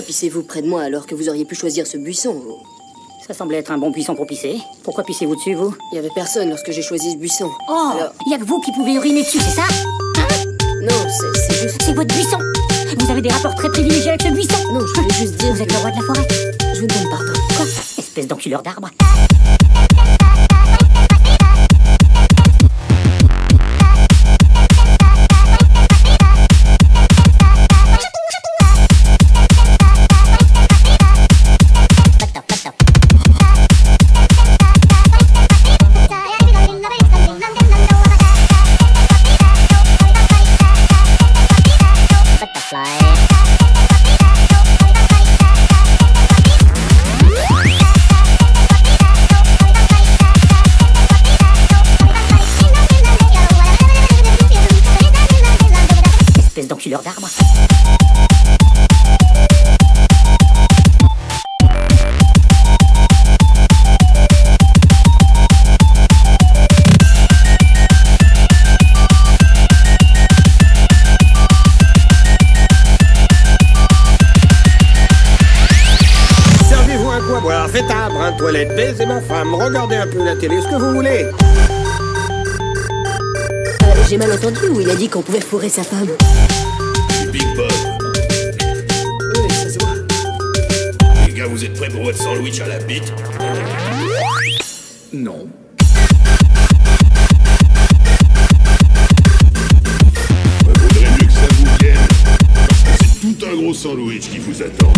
Pourquoi pissez-vous près de moi alors que vous auriez pu choisir ce buisson, vous? Ça semblait être un bon buisson pour pisser. Pourquoi pissez-vous dessus, vous? Il y avait personne lorsque j'ai choisi ce buisson. Oh, alors... y a que vous qui pouvez uriner dessus, c'est ça? Hein? Non, c'est juste... C'est votre buisson. Vous avez des rapports très privilégiés avec ce buisson. Non, je voulais juste dire... Vous êtes le roi de la forêt. Je vous demande pardon. Quoi? Espèce d'enculeur d'arbre. Espèce d'enculeur d'arbre. Servez-vous un coup à boire, faites un brin de toilette, baisez ma femme, regardez un peu la télé, ce que vous voulez. J'ai mal entendu où il a dit qu'on pouvait fourrer sa femme. C'est Big Bob. Oui, ça se voit. Les gars, vous êtes prêts pour votre sandwich à la bite? Non. Vaudrait mieux que ça vous vienne, parce que c'est tout un gros sandwich qui vous attend.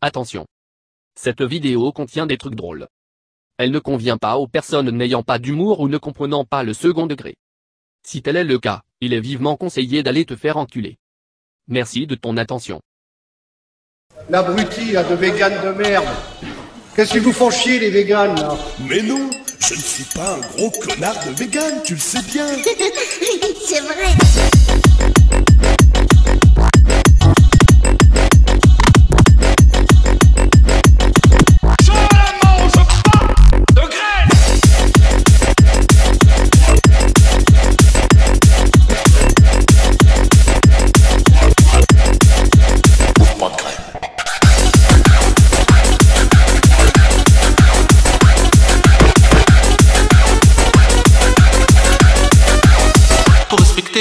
Attention. Cette vidéo contient des trucs drôles. Elle ne convient pas aux personnes n'ayant pas d'humour ou ne comprenant pas le second degré. Si tel est le cas, il est vivement conseillé d'aller te faire enculer. Merci de ton attention. L'abruti, là, de véganes de merde. Qu'est-ce qu'ils vous font chier, les véganes, là? Mais non, Je ne suis pas un gros connard de vegan, tu le sais bien. C'est vrai.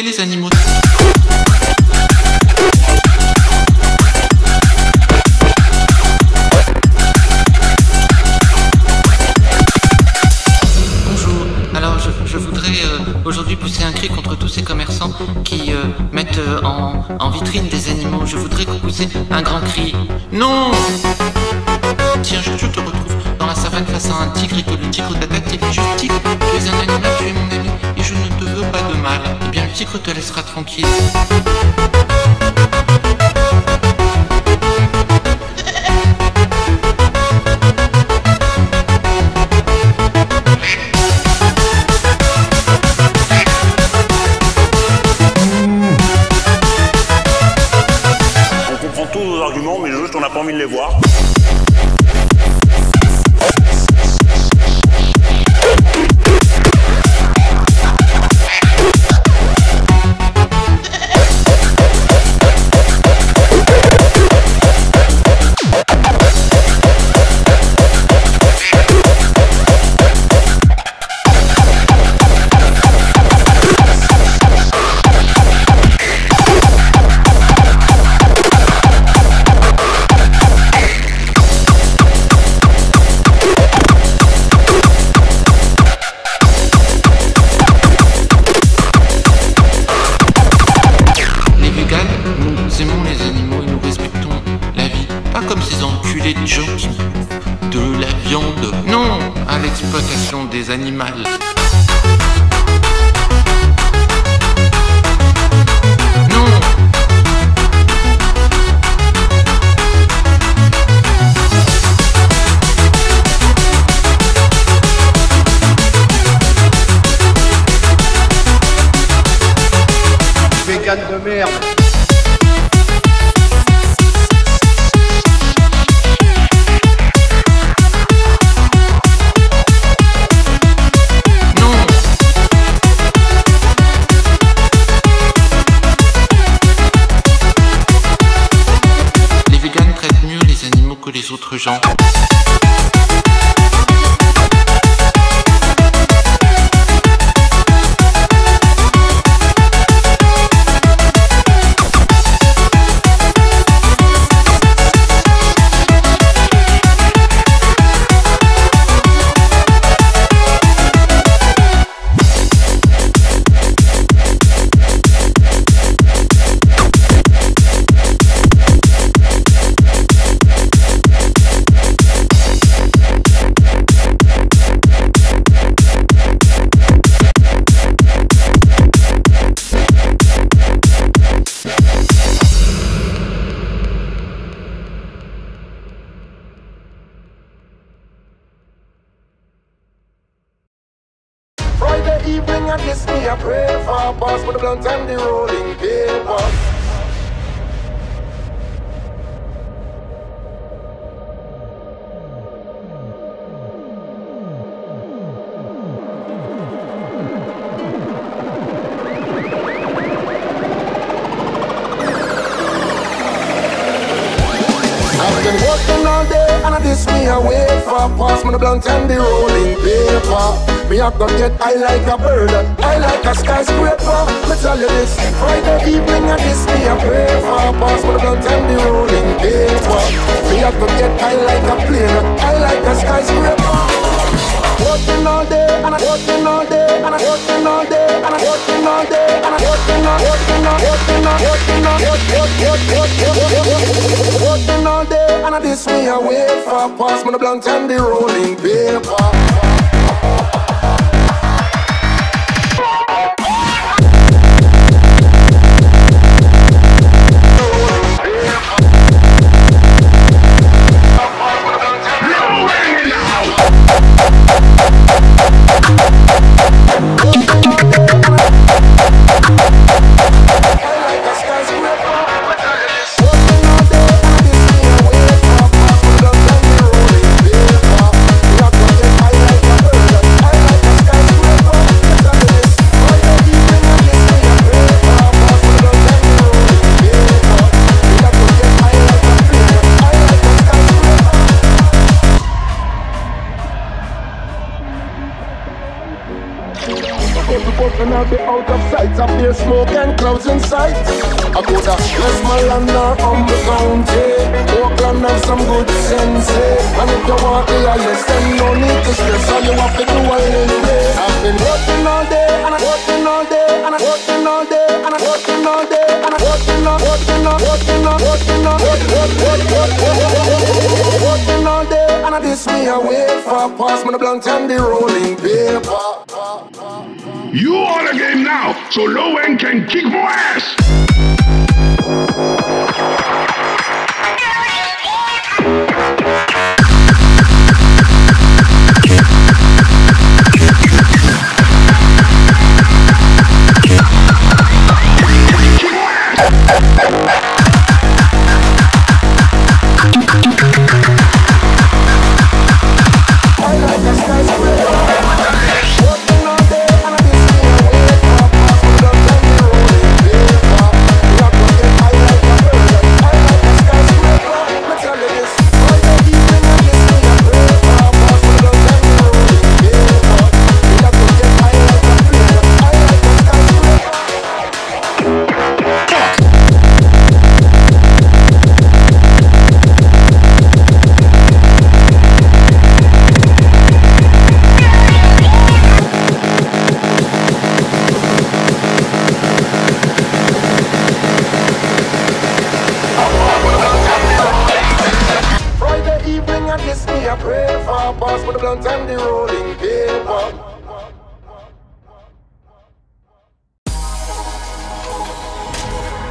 Les animaux. Bonjour, alors je voudrais aujourd'hui pousser un cri contre tous ces commerçants qui mettent en vitrine des animaux. Je voudrais pousser un grand cri. Non! Tiens, je te retrouve dans la savane face à un tigre et que le tigre t'attaque et dit juste tigre, tu es un animal, tu es mon ami et je ne te veux pas de mal. Eh bien, le tigre te laissera tranquille. On comprend tous vos arguments, mais juste on n'a pas envie de les voir. des gens qui bouffent de la viande. Non à l'exploitation des animaux. Non. Vegan de merde. Que les autres gens. Evening and this me I pray for. Pass for the blunt and the rolling paper. I've been working all day and I this me I wait for. Pass me the blunt and the rolling paper. Me have to get high like a bird, high like a skyscraper. Me tell you this, Friday evening and this me a pray for. Pass me the blunt and the rolling paper. Me have to get high like a plane, high like a skyscraper. Working all day and I working all day and I working all day and I working all day and I working all day and I this me a wait for. Pass me the blunt and the rolling paper. of sights, I fear smoke and clouds in sight. I go to Westmoreland or Humble County. Oakland have some good sense, and if you want the highest, then no need to stress. All you have to do is anyway. I've been working all day, and I'm working all day, and I'm working all day, and I'm working all day, and I'm working all day, and I this me away for pass me the blunt and the rolling paper. You are the game now, so Low End can kick more ass!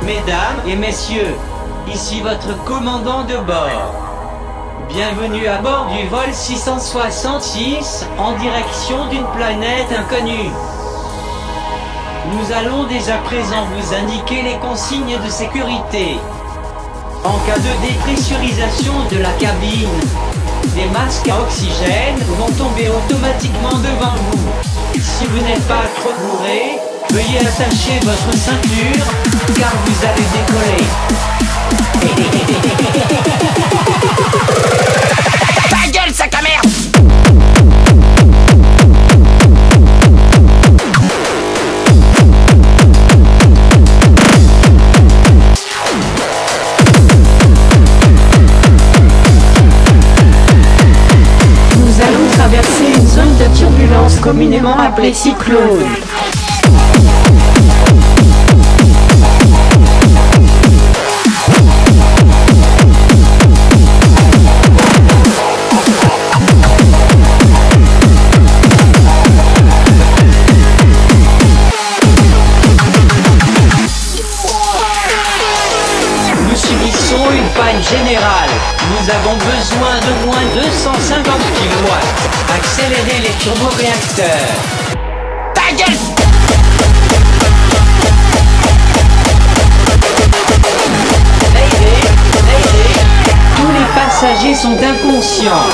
Mesdames et messieurs, ici votre commandant de bord. Bienvenue à bord du vol 666 en direction d'une planète inconnue. Nous allons dès à présent vous indiquer les consignes de sécurité. En cas de dépressurisation de la cabine, des masques à oxygène vont tomber automatiquement devant vous. Si vous n'êtes pas trop bourré, veuillez attacher votre ceinture, car vous allez décoller. Ta gueule, sac à merde! Nous allons traverser une zone de turbulence communément appelée cyclone. Général, nous avons besoin de moins 250 kW. Accélérez les turboréacteurs. Ta gueule! Tous les passagers sont inconscients.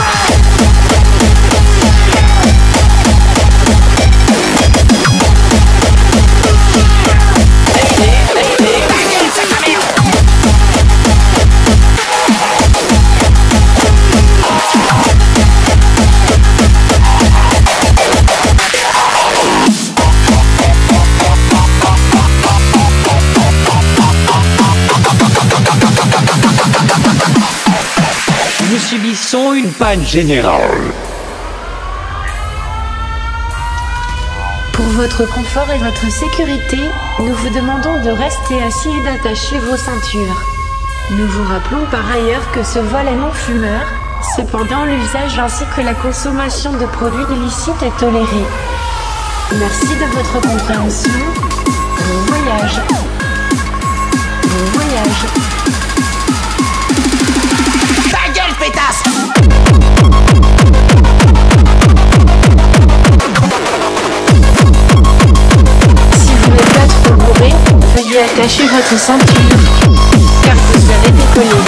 Nous subissons une panne générale. Pour votre confort et votre sécurité, nous vous demandons de rester assis et d'attacher vos ceintures. Nous vous rappelons par ailleurs que ce vol est non fumeur, cependant l'usage ainsi que la consommation de produits illicites est tolérée. Merci de votre compréhension. Bon voyage. Bon voyage. Ta gueule, pétasse! Si vous n'êtes pas trop bourré, veuillez attacher votre ceinture, car vous allez décoller.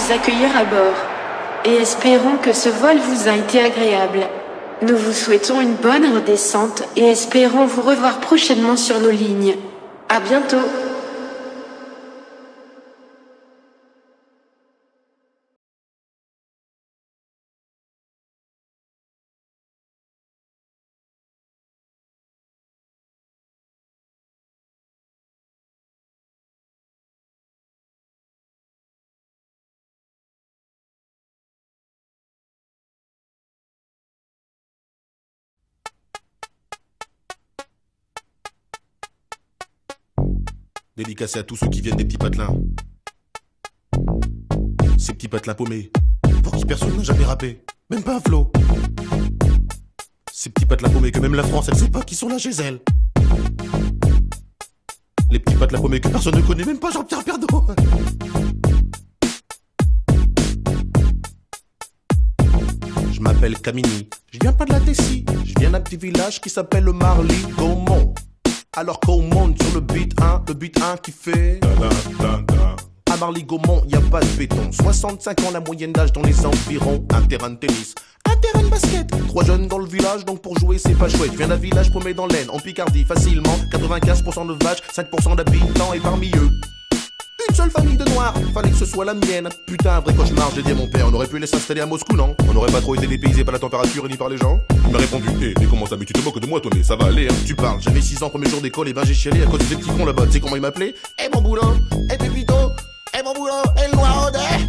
vous accueillir à bord. Et espérons que ce vol vous a été agréable. Nous vous souhaitons une bonne redescente et espérons vous revoir prochainement sur nos lignes. À bientôt. Dédicacé à tous ceux qui viennent des petits patelins. Ces petits patelins paumés, pour qui personne n'a jamais rappé, même pas un flow. Ces petits patelins paumés que même la France, elle sait pas qui sont là chez elle. Les petits patelins paumés que personne ne connaît, même pas Jean-Pierre Pernaut. Je m'appelle Camini, je viens pas de la Tessie, je viens d'un petit village qui s'appelle le Marly-Gaumont. Alors qu'on monte sur le beat 1 qui fait à Marly-Gaumont, y a pas de béton. 65 ans la moyenne d'âge dans les environs. Un terrain de tennis, un terrain de basket. 3 jeunes dans le village, donc pour jouer c'est pas chouette. Je viens d'un village paumé dans l'Aisne, en Picardie facilement. 95% de vaches, 5% d'habitants. Et parmi eux, une seule famille de noirs, fallait que ce soit la mienne. Putain, un vrai cauchemar, j'ai dit à mon père. On aurait pu les s'installer à Moscou, non? On n'aurait pas trop été dépaysé par la température et ni par les gens. Il m'a répondu, mais comment ça, mais tu te moques de moi, toi, mais ça va aller, hein. Tu parles, j'avais 6 ans, premier jour d'école, et ben j'ai chialé à cause des petits cons là-bas. Tu sais comment ils m'appelaient? Mon boulot, Pépito, mon boulot, le noir au dé.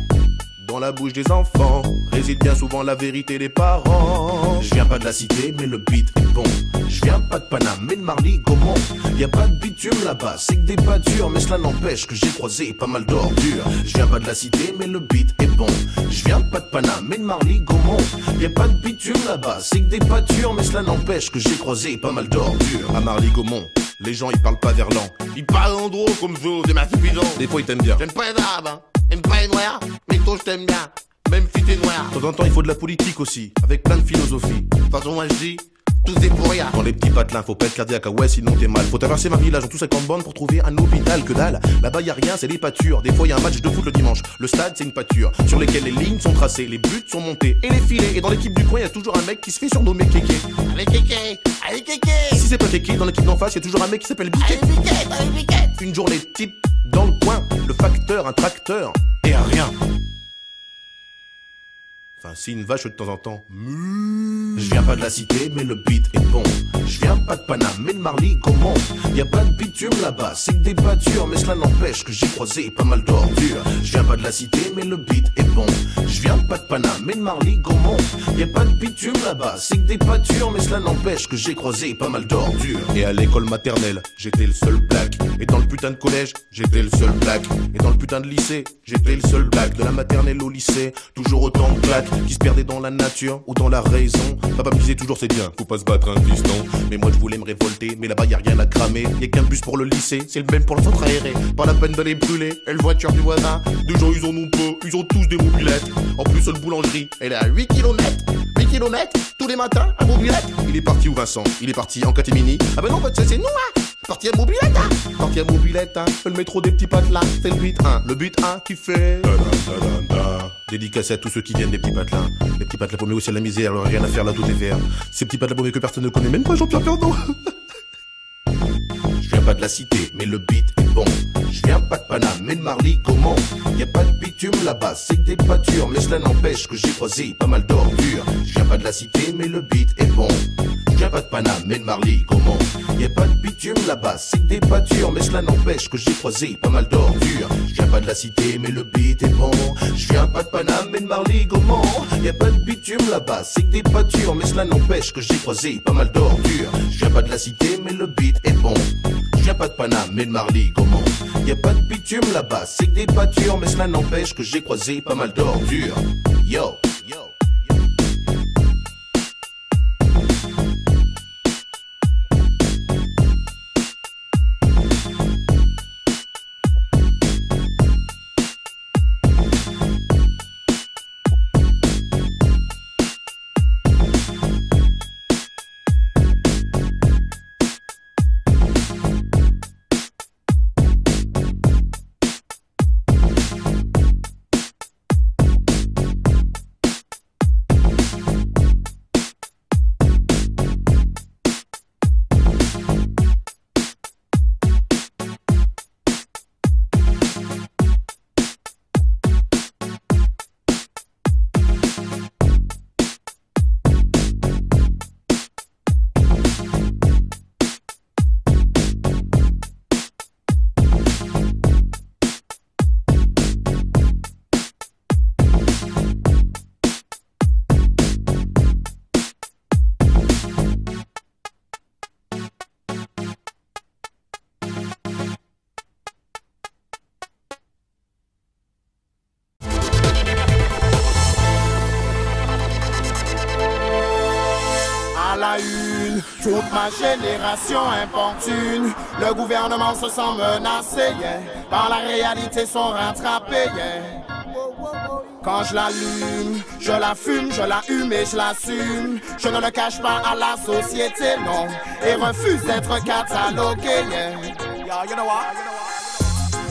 Dans la bouche des enfants réside bien souvent la vérité des parents. Je viens pas de la cité, mais le beat est bon. Je viens pas de Paname, mais de Marly-Gaumont. Y a pas de bitume là-bas, c'est que des pâtures, mais cela n'empêche que j'ai croisé pas mal d'ordures. Je viens pas de la cité, mais le beat est bon. Je viens pas de Paname, mais de Marly-Gaumont. Y a pas de bitume là-bas, c'est que des pâtures, mais cela n'empêche que j'ai croisé pas mal d'ordures. À Marly-Gaumont, les gens ils parlent pas verlan. Ils parlent en gros comme vous, c'est ma suffisant. Des fois ils t'aiment bien. J'aime pas les arabes, hein. J'aime pas les noirs, mais toi je t'aime bien. Même si t'es noir. De temps en temps il faut de la politique aussi, avec plein de philosophie. De toute façon moi je dis, tout c'est pour rien. Dans les petits patelins, faut pas être cardiaque, ah ouais sinon t'es mal. Faut traverser ma village en tout 50 bornes pour trouver un hôpital, que dalle. Là-bas y a rien, c'est des pâtures. Des fois y a un match de foot le dimanche. Le stade c'est une pâture, sur lesquelles les lignes sont tracées, les buts sont montés et les filets. Et dans l'équipe du coin y a toujours un mec qui se fait surnommer Kéké. Allez Kéké, allez Kéké. Si c'est pas Kéké, dans l'équipe d'en face y a toujours un mec qui s'appelle Biquet. Allez Biquet, allez Biquet. Une journée type dans le coin, le facteur, un tracteur et un rien. Enfin, si une vache de temps en temps. Je viens pas de la cité, mais le beat est bon. Je viens pas de Paname, mais de Marly-Gaumont. Y a pas de bitume là-bas, c'est que des pâtures, mais cela n'empêche que j'ai croisé pas mal d'ordures. Je viens pas de la cité, mais le beat est bon. Je viens pas de Paname, mais de Marly-Gaumont. Y a pas de bitume là-bas, c'est que des pâtures, mais cela n'empêche que j'ai croisé pas mal d'ordures. Et à l'école maternelle, j'étais le seul black. Et dans le putain de collège, j'étais le seul black. Et dans le putain de lycée, j'étais le seul black. De la maternelle au lycée, toujours autant de claques qui se perdaient dans la nature ou dans la raison. Papa me disait toujours c'est bien, faut pas se battre un piston. Mais moi je voulais me révolter, mais là-bas y a rien à cramer. Y a qu'un bus pour le lycée, c'est le même pour le centre aéré. Pas la peine d'aller brûler, et le voiture du voisin. Des gens ils en ont peu, ils ont tous des mobilettes. En plus seule boulangerie, elle est à 8 km. 8 km, tous les matins, à mobilette. Il est parti où Vincent? Il est parti en catimini. Ah ben non, ça c'est nous hein. Parti à mobilette hein. Parti à mobilette hein. Le métro des petits patelins, c'est le beat 1. Le beat 1 qui fait dédicacé à tous ceux qui viennent des petits patelins. Les petits patelins paumés aussi à la misère, alors rien à faire là, tout est vert. Ces petits patelins paumés que personne ne connaît, même pas Jean-Pierre Pernaut. Je viens pas de la cité, mais le beat est bon. Je viens pas de Paname, mais de Marly-Gaumont. Y a pas de bitume là-bas, c'est que des pâtures, mais cela n'empêche que j'ai croisé pas mal d'ordures. Je viens pas de la cité, mais le beat est bon. Je viens pas de Paname, mais de Marly-Gaumont. Y a pas de bitume là-bas, c'est que des pâtures, mais cela n'empêche que j'ai croisé pas mal d'ordures. Je viens pas de la cité, mais le beat est bon. Je viens pas de Paname, mais de Marly-Gaumont. Y a pas de bitume là-bas, c'est que des pâtures, mais cela n'empêche que j'ai croisé pas mal d'ordures. Je viens pas de la cité, mais le beat est bon. Je viens pas de Paname, mais de Marly-Gaumont. Y a pas de bitume là-bas, c'est que des pâtures, mais cela n'empêche que j'ai croisé pas mal d'ordures. Yo, yo. Toute ma génération importune, le gouvernement se sent menacé, yeah. Par la réalité sont rattrapés, yeah. Quand je l'allume, je la fume, je la hume et je l'assume. Je ne le cache pas à la société, non, et refuse d'être catalogué, yeah. Yo, you know what?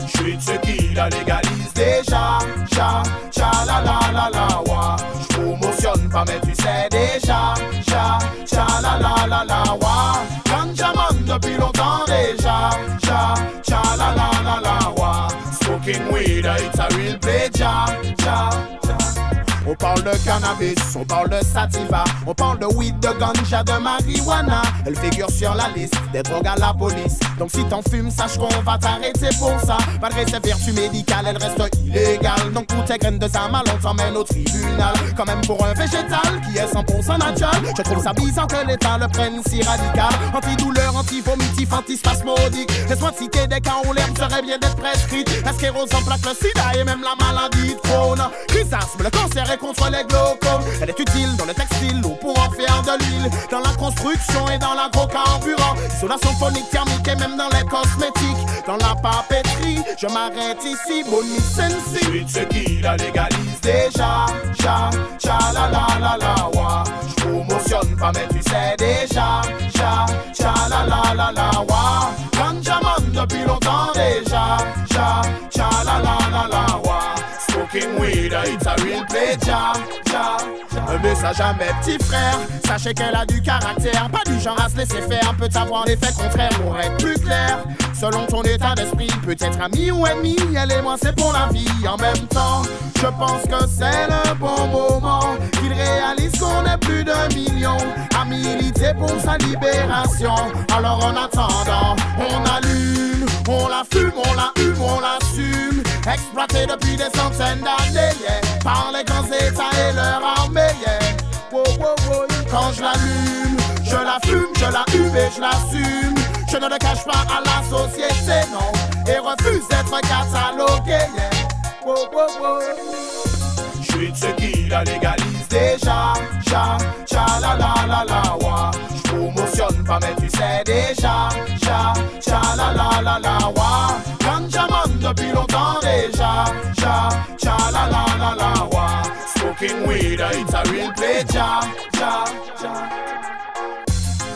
J'suis de ceux qui la légalisent déjà, la wa. J'promotionne pas mais tu sais déjà, la wa. Ganjaman depuis longtemps déjà, la wa. Smoking weed, it's a real play, On parle de cannabis, on parle de sativa, on parle de weed, de ganja, de marijuana. Elle figure sur la liste des drogues à la police. Donc si t'en fumes, sache qu'on va t'arrêter pour ça. Malgré ses vertus médicales, elle reste illégale. Donc pour tes graines de samal, on t'emmène au tribunal. Quand même pour un végétal qui est 100% naturel, je trouve ça bizarre que l'État le prenne si radical. Antidouleur, antivomitif, antispasmodique. Laisse-moi citer des cas où l'herbe serait bien d'être prescrite. La sclérose en plaque, le sida et même la maladie de Crohn. Chrysasme, le cancer et contre les glaucomes. Elle est utile dans le textile ou pour en faire de l'huile, dans la construction et dans l'agrocarburant, isolation phonique, thermique et même dans les cosmétiques. Dans la papeterie, je m'arrête ici, Bonnie Sensi. Je suis de ceux qui la légalisent déjà, la wa. J'promotionne pas mais tu sais déjà, la wa. Ganjaman depuis longtemps déjà, la wa. Smoking weed, it's a real play, Un message à mes petits frères, sachez qu'elle a du caractère, pas du genre à se laisser faire, peut avoir l'effet contraire pour être plus clair. Selon ton état d'esprit, peut-être ami ou ennemi, elle et moi c'est pour la vie. En même temps, je pense que c'est le bon moment, qu'il réalise qu'on est plus de millions à militer pour sa libération. Alors en attendant, on allume, on la fume, on la hume, on l'assume. Exploité depuis des centaines d'années, yeah, par les grands états et leur armée, yeah. Quand je l'allume, je la fume, je la hume et je l'assume. Je ne le cache pas à la société, non, et refuse d'être catalogué, yeah. J'suis de ceux qui la légalisent déjà, la wa. J'promotionne pas mais tu sais déjà, la wa. Ganjaman depuis longtemps déjà, la wa. Smoking weed, it's a real play,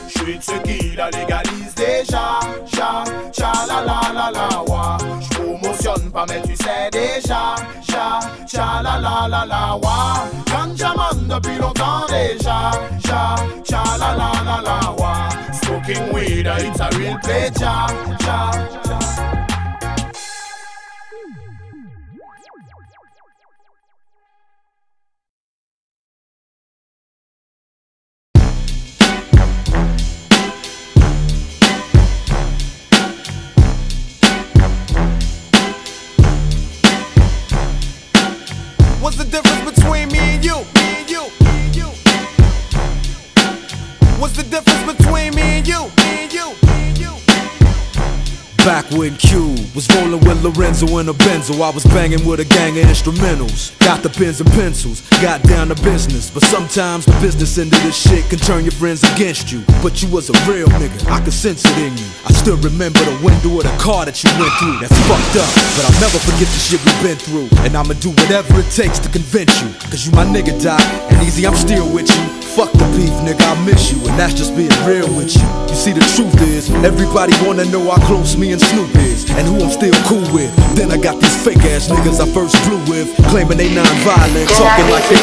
J'suis de ceux qui la légalisent déjà, la wa. J'promotionne pas mais tu sais déjà, la wa. Ganjaman depuis longtemps déjà, la wa. Smoking weed, it's a real play, What's the difference between me and you? What's the difference between me and you? Back when Q was rolling with Lorenzo in a Benzo, I was banging with a gang of instrumentals. Got the pens and pencils, got down to business. But sometimes the business end of this shit can turn your friends against you. But you was a real nigga, I could sense it in you. I still remember the window of the car that you went through. That's fucked up, but I'll never forget the shit we've been through. And I'ma do whatever it takes to convince you. Cause you my nigga, Doc, and easy, I'm still with you. Fuck the beef, nigga, I miss you, and that's just being real with you. You see, the truth is, everybody wanna know how close me and Snoop is, and who I'm still cool with. Then I got these fake ass niggas I first flew with, claiming they non-violent, talking like they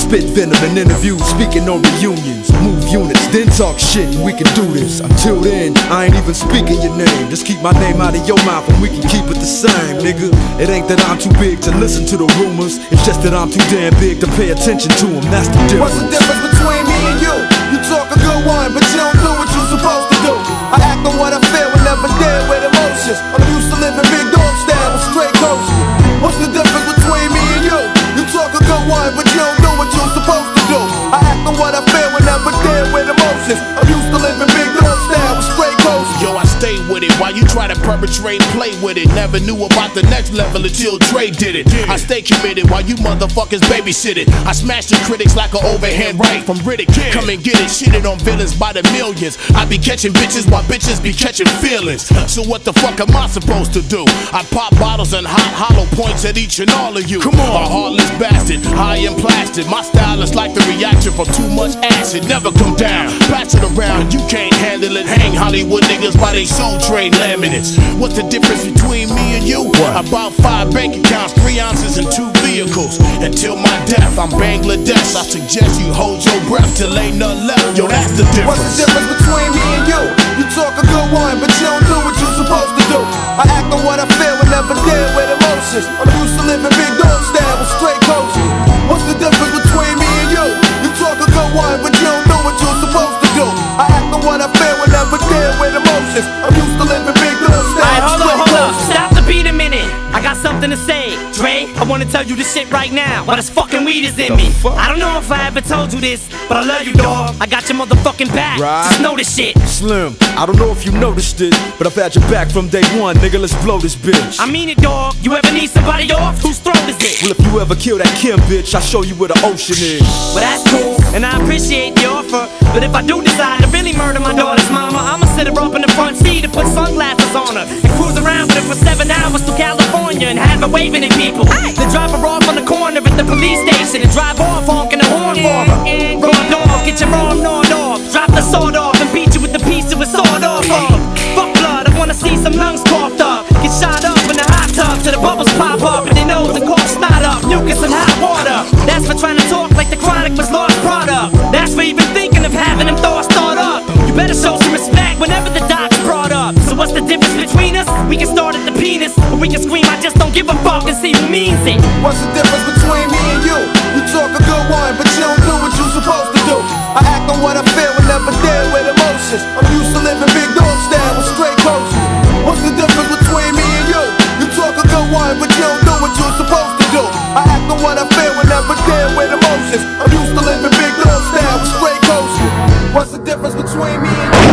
spit venom in interviews, speaking on reunions, move units, then talk shit, and we can do this. Until then, I ain't even speaking your name. Just keep my name out of your mouth, and we can keep it the same, nigga. It ain't that I'm too big to listen to the rumors, it's just that I'm too damn big to pay attention to them. That's the difference. What's the difference between me and you? You talk a good one, but you don't do what you're supposed to do. I act on what I feel and never deal with emotions. I'm used to living big dog style with straight coasting. What's the difference between me and you? You talk a good one, but you don't do what you're supposed to do. I act on what I feel and never deal with emotions. I'm used to living big dog style with straight coasting. Yo, I stay with it while you try to perpetrate and play with it. Never knew about the next level until Dre did it. I stay committed while you motherfuckers babysit it. I smash the critics like an overhand right from Riddick. Come and get it, shitted on villains by the millions. I be catching bitches while bitches be catching feelings. So what the fuck am I supposed to do? I pop bottles and hot hollow points at each and all of you. Come on, a heartless bastard, high and plastic. My style is like the reaction from too much acid. Never come down, pass it around, you can't handle it. Hang Hollywood niggas by they soul train laminates. What's the difference between me and you? About 5 bank accounts, 3 ounces and 2 vehicles. Until my death, I'm Bangladesh. I suggest you hold your breath till ain't none left. Yo, that's the difference. What's the difference between me and you? You talk a good one, but you don't do what you're supposed to do. I act on what I feel and never deal with emotions. I'm used to living big dog style with straight coaches. What's the difference between me and you? You talk a good one, but you don't do what you're supposed to do. I act on what I feel and never deal with emotions. I'm used to living big dog style. Alright, hold up. Stop the beat a minute. I got something to say. Dre, I wanna tell you this shit right now. But this fucking weed is in me. I don't know if I ever told you this, but I love you, dog. I got your motherfucking back. Just know this shit. Slim, I don't know if you noticed it, but I've had your back from day one, nigga. Let's blow this bitch. I mean it, dog. You ever need somebody off? Whose throat is it? Well, if you ever kill that Kim bitch, I'll show you where the ocean is. Well, that's cool, and I appreciate the offer. But if I do decide to really murder my daughter's mama, I'ma sit her up in the front seat and put sunglasses on her and cruise around with her for 7 hours to California and have her waving at people. Then drop her off on the corner at the police station and drive off honking the horn for her. Raw dog, get your arm gnawed off. Drop the sword off and beat you with the piece of a sword off of. Fuck blood, I wanna see some lungs coughed up. Get shot up in the hot tub till the bubbles pop up and their nose and cough snot up. Mucus and hot water. That's for trying to talk like the Chronic was lost product. That's for even thinking of having them thoughts thought up. You better show some respect whenever the doc's brought up. So what's the difference between us? We can start at the penis, or we can scream I just don't give a fuck and see who means it. What's the difference between me and you? You talk a good one, but you don't do what you're supposed to do. I act on what I feel and never deal with emotions. I'm used to living big dog style with straight coaches. What's the difference between me and you? You talk a good one, but you don't do what you're supposed to do. I act on what I feel and never deal with emotions. I'm used to living big dog style with straight coaches. What's the difference between me and you?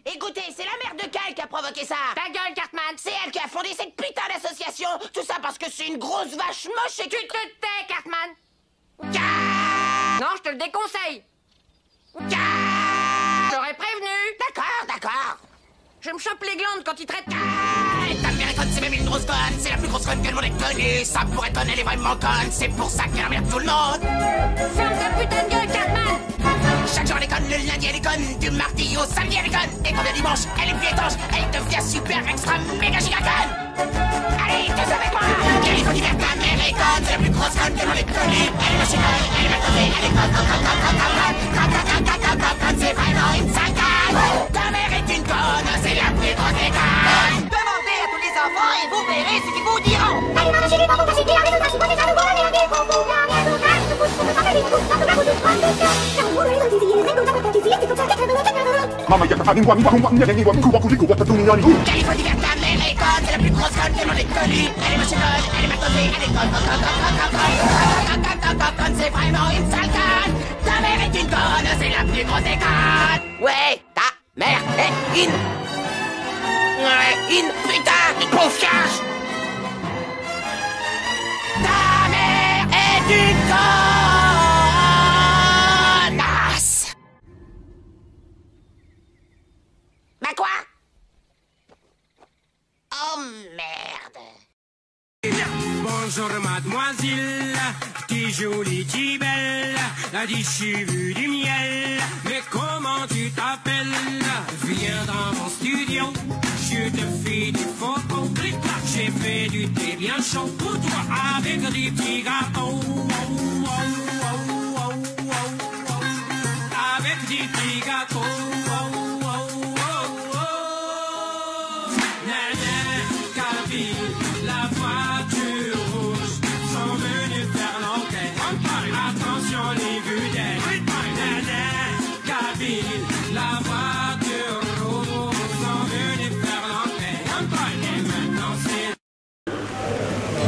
Écoutez, c'est la mère de Cal qui a provoqué ça. Ta gueule, Cartman. C'est elle qui a fondé cette putain d'association. Tout ça parce que c'est une grosse vache moche et... Tu te tais, Cartman. Non, je te le déconseille. Je t'aurais prévenu. D'accord. Je me chope les glandes quand il traite... Ta mère est conne, c'est même une grosse conne. C'est la plus grosse conne que le monde ait connue. Ça pourrait être elle est vraiment conne. C'est pour ça qu'elle emmerde tout le monde. Ferme ta putain de gueule, Cartman. Chaque jour elle est conne, le lundi elle est conne, du mardi au samedi elle est conne. Et quand le dimanche, elle est plus étanche, elle devient super extra méga giga conne. Allez, tous avec moi. Il faut dire ta mère est conne, c'est la plus grosse conne que l'on ait connue. Elle est aussi conne, elle est mal dosée, elle est conne, c'est vraiment une sale conne. Ta mère est une conne, c'est la plus grosse des connes. Demandez à tous les enfants et vous verrez ce qu'ils vous diront. Mamma mia, fa lingua, California, ta mère est conne, c'est la plus grosse conne que l'on ait connue. Elle est moche conne, elle est mal dosée, elle est conne, c'est vraiment une sale conne. Ta mère est une conne, c'est la plus grosse des connes. Ouais, ta mère est une putain de confiance. Ta mère est une connasse. Bah quoi? Oh merde. Bonjour mademoiselle, t'es jolie, t'es belle, la j'ai vu du miel, mais comment tu t'appelles? Viens dans mon studio, je te fais des photos, j'ai fait du thé bien chaud pour toi avec des petits gâteaux, avec des petits gâteaux.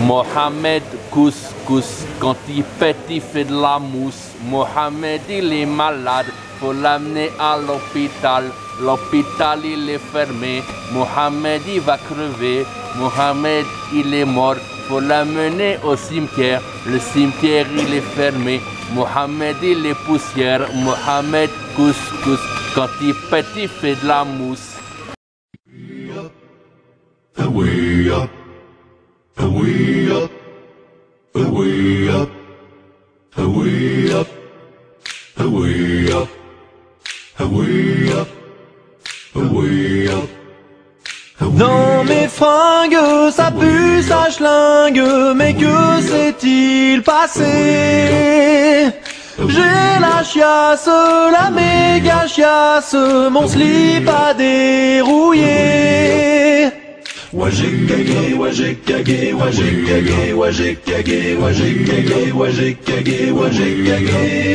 Mohamed Couscous, quand il pète, il fait de la mousse. Mohamed, il est malade, faut l'amener à l'hôpital. l'hôpital il est fermé. Mohamed il va crever. Mohamed il est mort. Faut l'amener au cimetière. Le cimetière il est fermé. Mohamed il est poussière. Mohamed couscous. Quand il pète il fait de la mousse. Way up, way up, way up, way up, way up, way up, way up. Dans mes fringues, ça pue, ça schlingue, mais que s'est-il passé? J'ai la chiasse, la méga chiasse, mon slip a dérouillé. Wa j'ai cagué, wa j'ai cagué, wa j'ai cagué, wa j'ai cagué, wa j'ai cagué, wa j'ai cagué, wa j'ai cagué,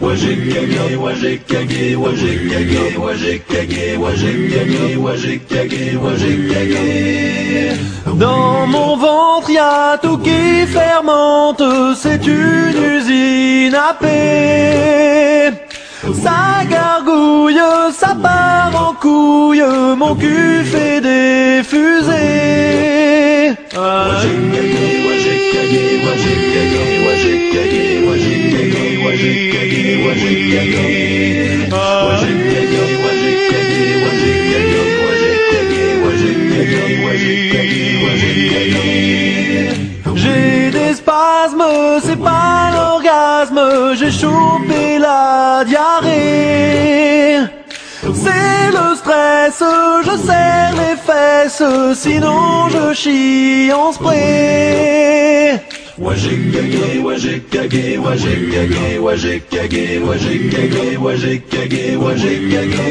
wa j'ai cagué, wa j'ai cagué, wa j'ai cagué, wa j'ai cagué, wa j'ai cagué, wa j'ai cagué, wa j'ai cagué. Dans mon ventre y'a tout qui fermente, c'est une usine à paix. Ça gargouille, ça part en couille, mon cul fait des fusées. Wa j'ai cagué, wa j'ai cagué, wa j'ai cagué, wa j'ai cagué, wa j'ai cagué, wa j'ai cagué, wa j'ai cagué, wa j'ai cagué, wa j'ai cagué, wa j'ai cagué, wa j'ai cagué, wa j'ai cagué, wa j'ai cagué, wa j'ai cagué. J'ai des spasmes, c'est pas l'orgasme, j'ai chopé la diarrhée. C'est le stress, je serre les fesses, sinon je chie en spray. Wa j'ai cagué, wa j'ai cagué, wa j'ai cagué, wa j'ai cagué, wa j'ai cagué, wa j'ai cagué, wa j'ai cagué,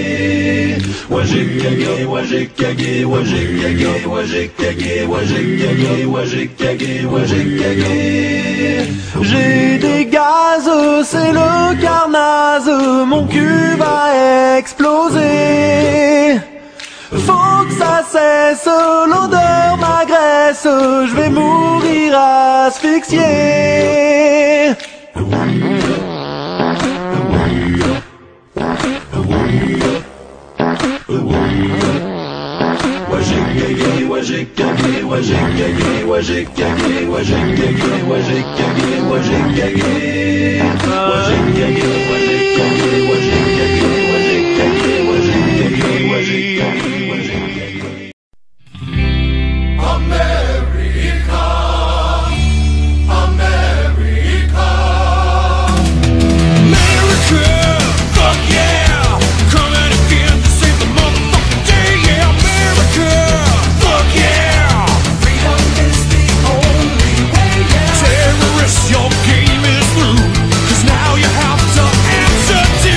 wa j'ai cagué, wa j'ai cagué, wa j'ai cagué, wa j'ai cagué, wa j'ai cagué, wa j'ai cagué, wa j'ai cagué. J'ai des gaz, c'est le carnage, mon cul va exploser. Faut que ça cesse, l'odeur m'agresse, je vais mourir asphyxié. Wa j'ai cagué, wa j'ai cagué, wa j'ai cagué, wa j'ai cagué, wa j'ai cagué, wa j'ai cagué, wa j'ai cagué, wa j'ai cagué, wa j'ai cagué, wa j'ai cagué, wa j'ai cagué, wa j'ai cagué, wa j'ai cagué, wa j'ai cagué. America, America, America, fuck yeah, coming again to save the motherfucking day, yeah, America, fuck yeah, freedom is the only way, yeah. Terrorists, your game is through, 'cause now you have to answer to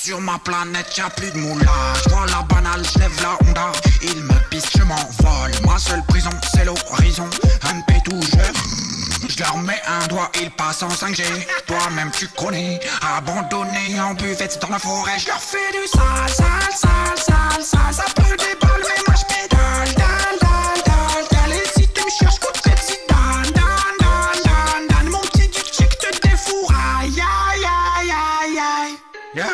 Sur ma planète y'a plus de moulage. Je vois la banale, je lève la Honda. Il me pisse, je m'envole. Ma seule prison c'est l'horizon. MP toujours. Je leur mets un doigt, ils passent en 5G. Toi-même tu connais. Abandonné en buvette dans la forêt. Je leur fais du sale, sale, sale, sale, sale. Ça peut des balles mais moi je pédale. Dal, dal, dal, dal. Et si tu me cherches, coup de tête, si dan, dan, dan, dan, dan. Mon petit du chic te défouraille. Aïe, aïe, aïe, aïe, aïe. Yeah.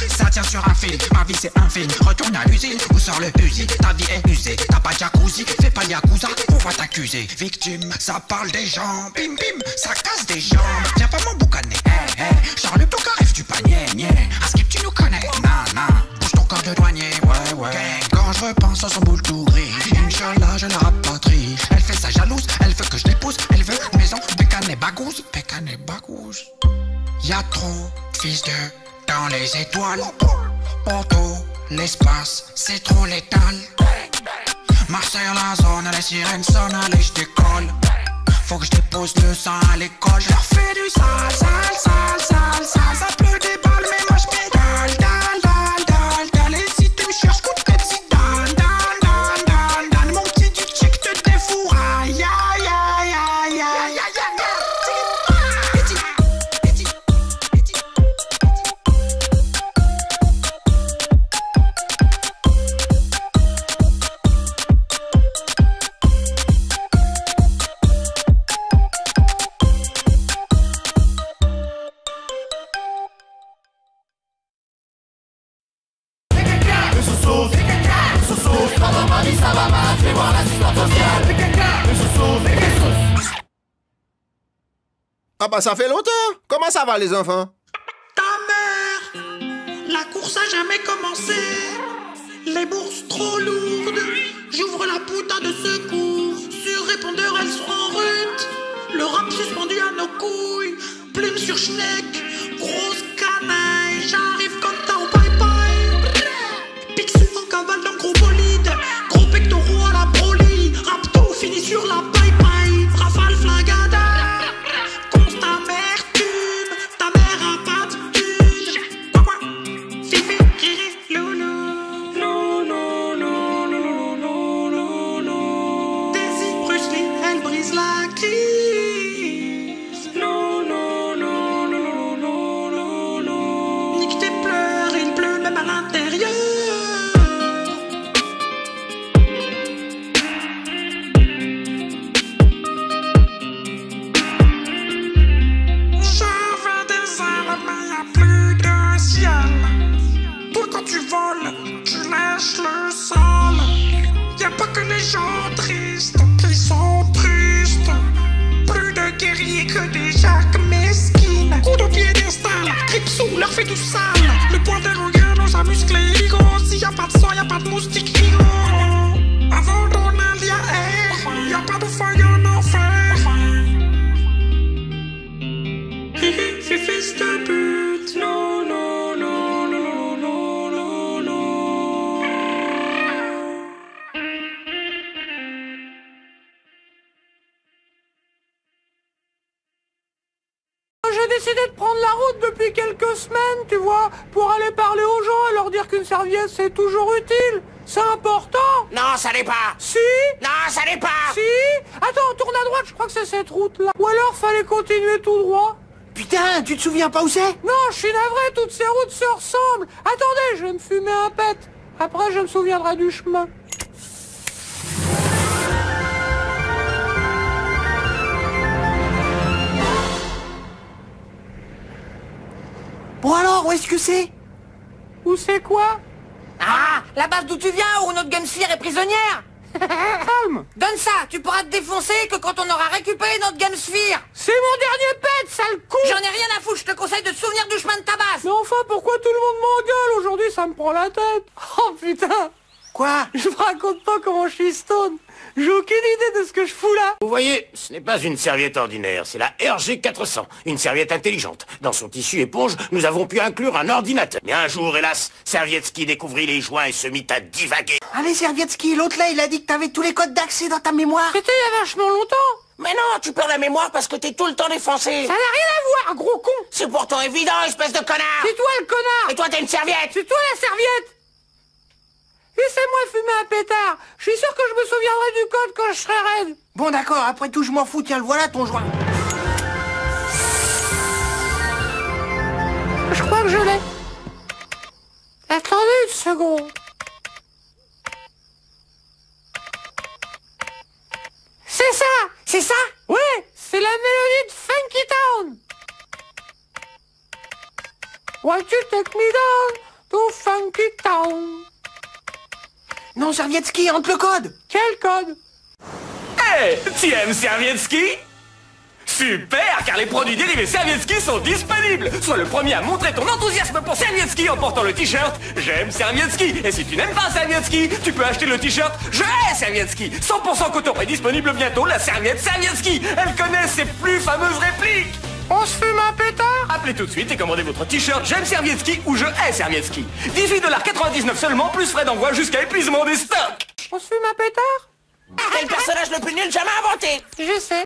Ça tient sur un fil, ma vie c'est un film. Retourne à l'usine, où sort le fusil. Ta vie est usée, t'as pas de jacuzzi. Fais pas yakuza, on va t'accuser. Victime, ça parle des jambes. Bim bim, ça casse des jambes. Viens pas m'emboucaner, hey, hey. Charles Plutôt rêve du panier, niais. À skip tu nous connais, nan nan. Bouge ton corps de douanier, ouais ouais. Quand je repense à son boule tout gris, Inch'Allah je la rapatrie. Elle fait sa jalouse, elle veut que je l'épouse. Elle veut une maison, pécane et bagouze. Pécane et bagouze. Y'a trop de fils de dans les étoiles. Porto, l'espace, c'est trop létal. Marseille, la zone, les sirènes sonnent, allez je décolle. Faut que je dépose le sang à l'école. Je leur fais du sale, sale, sale, sale, sale. Ça pleut des balles mais moi je pédale. Dal, dal, dal, dal. Et si tu me cherches, coup de tête, si dan, dan, dan, dan, dan. Mon petit du chic te défouraille. Aïe, aïe, aïe, aïe, aïe, aïe, aïe. Ah bah ça fait longtemps. Comment ça va les enfants? Ta mère, la course a jamais commencé. Les bourses trop lourdes. J'ouvre la putain de secours. Sur répondeur elles sont en route. Le rap suspendu à nos couilles. Plume sur schneck. Grosse canaille. J'arrive comme t'as au bye-bye. Picsou en cavale d'un gros bolide. Gros pectoraux à la brolie. Rapto finit sur la bye-bye. Rafale flagada. J'ai décidé de prendre la route depuis quelques semaines, tu vois, pour aller parler aux gens et leur dire qu'une serviette c'est toujours utile. C'est important. Non, ça l'est pas. Si. Non, ça l'est pas. Si. Attends, tourne à droite, je crois que c'est cette route-là. Ou alors fallait continuer tout droit. Putain, tu te souviens pas où c'est? Non, je suis navré, toutes ces routes se ressemblent. Attendez, je vais me fumer un pet. Après, je me souviendrai du chemin. Bon alors, où est-ce que c'est? Où c'est quoi? Ah, la base d'où tu viens, où notre gunfire est prisonnière. Calme. Donne ça, tu pourras te défoncer que quand on aura récupéré notre gunfire. C'est mon dernier pet, sale con. J'en ai rien à foutre, je te conseille de te souvenir du chemin de ta base. Mais enfin, pourquoi tout le monde m'engueule? Aujourd'hui, ça me prend la tête. Oh putain. Quoi? Je me raconte pas comment je suis stone. J'ai aucune idée de ce que je fous là. Vous voyez, ce n'est pas une serviette ordinaire, c'est la RG400, une serviette intelligente. Dans son tissu éponge, nous avons pu inclure un ordinateur. Mais un jour, hélas, Servietsky découvrit les joints et se mit à divaguer. Allez, Servietsky, l'autre là, il a dit que t'avais tous les codes d'accès dans ta mémoire. C'était il y a vachement longtemps. Mais non, tu perds la mémoire parce que t'es tout le temps défoncé. Ça n'a rien à voir, gros con. C'est pourtant évident, espèce de connard. C'est toi le connard. Et toi, t'es une serviette. C'est toi la serviette. Laissez-moi fumer un pétard. Je suis sûr que je me souviendrai du code quand je serai raide. Bon d'accord, après tout je m'en fous, tiens le voilà ton joint. Je crois que je l'ai. Attendez une seconde. C'est ça. C'est ça? Ouais, c'est la mélodie de Funky Town. Won't you take me down to Funky Town? Non, Servietsky, entre le code. Quel code? Hey, tu aimes Servietsky? Super, car les produits dérivés Servietsky sont disponibles. Sois le premier à montrer ton enthousiasme pour Servietsky en portant le t-shirt « J'aime Servietsky ». Et si tu n'aimes pas Servietsky, tu peux acheter le t-shirt « Je hais Servietsky ». 100% coton est disponible bientôt, la serviette Servietsky. Elle connaît ses plus fameuses répliques. On se fume un pétard? Appelez tout de suite et commandez votre t-shirt « J'aime Servietsky » ou « Je hais Servietsky ». 18,99$ seulement, plus frais d'envoi jusqu'à épuisement des stocks. On se fume un pétard? T'es le personnage le plus nul jamais inventé. Je sais.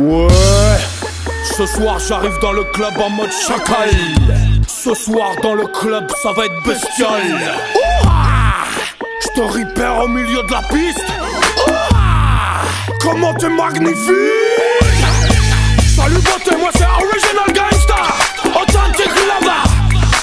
Ouais, ce soir j'arrive dans le club en mode chacal. Ce soir dans le club ça va être bestial. Je te repère au milieu de la piste. Comment t'es magnifique. Salut beauté, moi c'est Original Gangsta. Authentic Lover.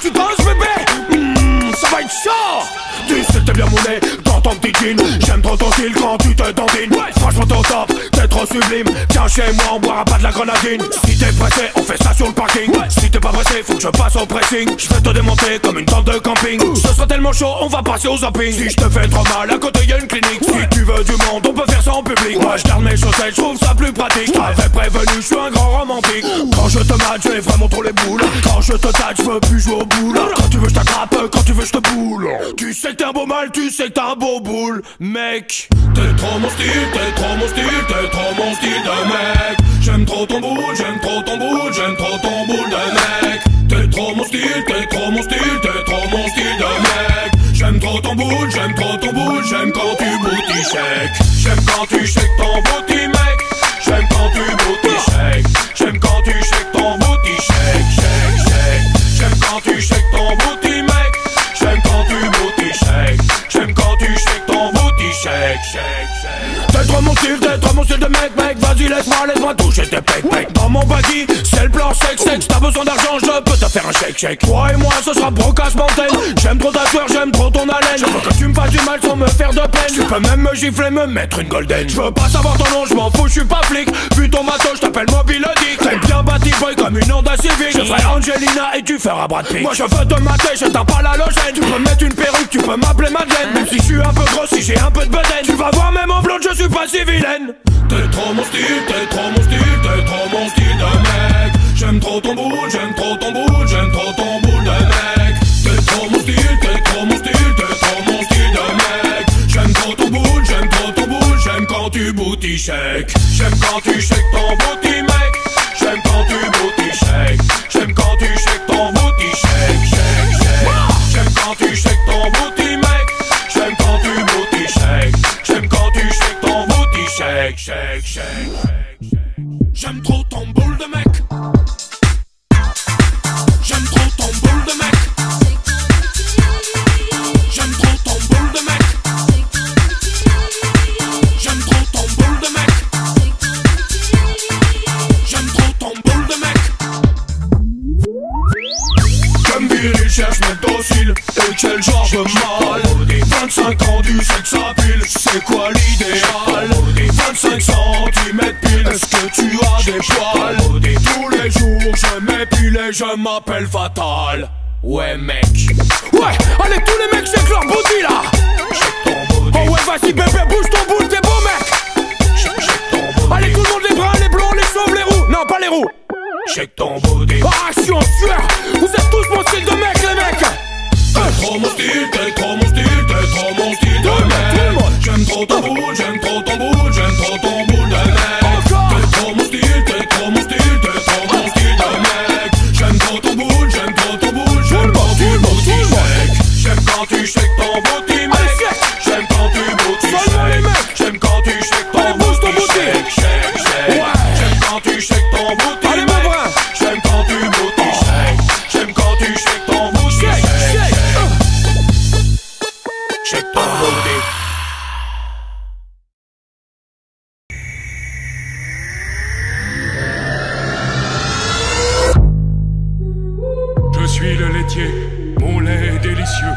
Tu danses bébé, ça va être chaud. Tu sais t'es bien moulé dans ton petit jean. J'aime trop ton style quand tu te dandines. Franchement t'es au top, t'es trop sublime. Tiens chez moi on boira pas de la grenadine. Si t'es pressé on fait ça sur le parking. Si t'es pas pressé faut que je passe au pressing. Je vais te démonter comme une tente de camping. Ce sera tellement chaud on va passer au zapping. Si je te fais trop mal à côté y'a une clinique. Si tu veux du monde on peut faire ça en public. Moi je garde mes chaussettes, je trouve ça plus pratique. T'avais prévenu, je suis un grand romantique. Quand je te mate j'ai vraiment trop les boules. Quand je te tâte je veux plus jouer au boule. Quand tu veux je t'attrape, quand tu veux je te boule. Tu sais que t'es un beau mal, tu sais que t'es un beau boule. Mec, t'es trop mon style, t'es trop mon style, t'es trop mon style de mec. J'aime trop ton boule, j'aime trop ton boule, j'aime trop ton boule de mec. T'es trop mon style, t'es trop mon style, t'es trop mon style de mec. J'aime trop ton boule, j'aime trop ton boule, j'aime quand tu booty shake. J'aime quand tu shake ton booty mec. J'aime quand tu booty shake. J'aime quand tu shake ton booty shake, shake, shake. J'aime quand tu shake ton booty mec. J'aime quand tu booty shake. J'aime quand tu shake ton booty shake, shake, shake. T'es trop mon style de mec, mec. Vas-y laisse-moi toucher tes pecs. Dans mon baggy, c'est le plan sexe. T'as besoin d'argent, je peux te faire un shake. Toi et moi, ce sera Brocasse Mountain. J'aime trop ta sueur, j'aime trop ton haleine. Je veux que tu me fasses du mal sans me faire de peine. Tu peux même me gifler, me mettre une golden. Je veux pas savoir ton nom, je m'en fous, je suis pas flic. Vu ton matos, je t'appelle Mobile Dick. T'es bien bâti boy comme une Honda Civic. Je ferai Angelina et tu feras Brad Pitt. Moi je veux te mater, je t'en pas l'halogène. Tu peux mettre une perruque, tu peux m'appeler Madeleine. Même si je suis un peu gros, si j'ai un peu de bedaine. Tu vas voir même en blonde, je suis pas si vilaine. T'es trop mon style, t'es trop mon style, t'es trop mon style de mec. J'aime trop ton boule, j'aime trop ton boule, j'aime trop ton boule de mec. T'es trop mon style, t'es trop mon style, t'es trop mon style de mec. J'aime trop ton boule, j'aime trop ton boule, j'aime quand tu booty shake. J'aime quand tu shake ton booty mec. J'aime quand tu booty shake. J'aime quand tu shake ton booty shake, shake, shake. J'aime quand tu shake ton booty mec. J'aime quand tu booty shake. J'aime quand tu shake ton booty shake, shake, shake. J'aime trop ton boule de mec. J'aime trop ton boule de mec. J'aime trop ton boule de mec. J'aime trop ton boule de mec. J'aime trop ton boule de mec. Comme viril cherche mes docile. Et quel genre de mal. 25 ans du sexe à pile. C'est quoi l'idéal? 25 centimètres pile. Est-ce que tu as des poils? Tous les jours je m'épile et je m'appelle Fatal. Ouais mec. Ouais, allez tous les mecs shake leur booty là. Oh ouais vas-y bébé bouge ton boule, t'es beau mec. Allez tout le monde, les bruns, les blonds, les chauves, les roux. Non pas les roux. Shake ton booty. Ah je suis en sueur. Vous êtes tous mon style de mec les mecs. T'es trop mon style, t'es trop mon style, t'es trop mon style de mec. J'aime trop ton boule, j'aime trop ton boule, j'aime trop ton boule de mec. T'es trop mon style, t'es trop mon style, t'es trop mon style de mec. J'aime trop ton boule, j'aime trop ton boule, j'aime quand tu booty shake. J'aime quand tu shake ton booty mec. J'aime quand tu booty shake. J'aime quand tu shake ton booty shake, shake, shake. J'aime quand tu shake ton booty mec. J'aime quand tu booty shake. J'aime quand tu shake ton booty shake, shake. Shake ton booty. Je suis le laitier, mon lait est délicieux.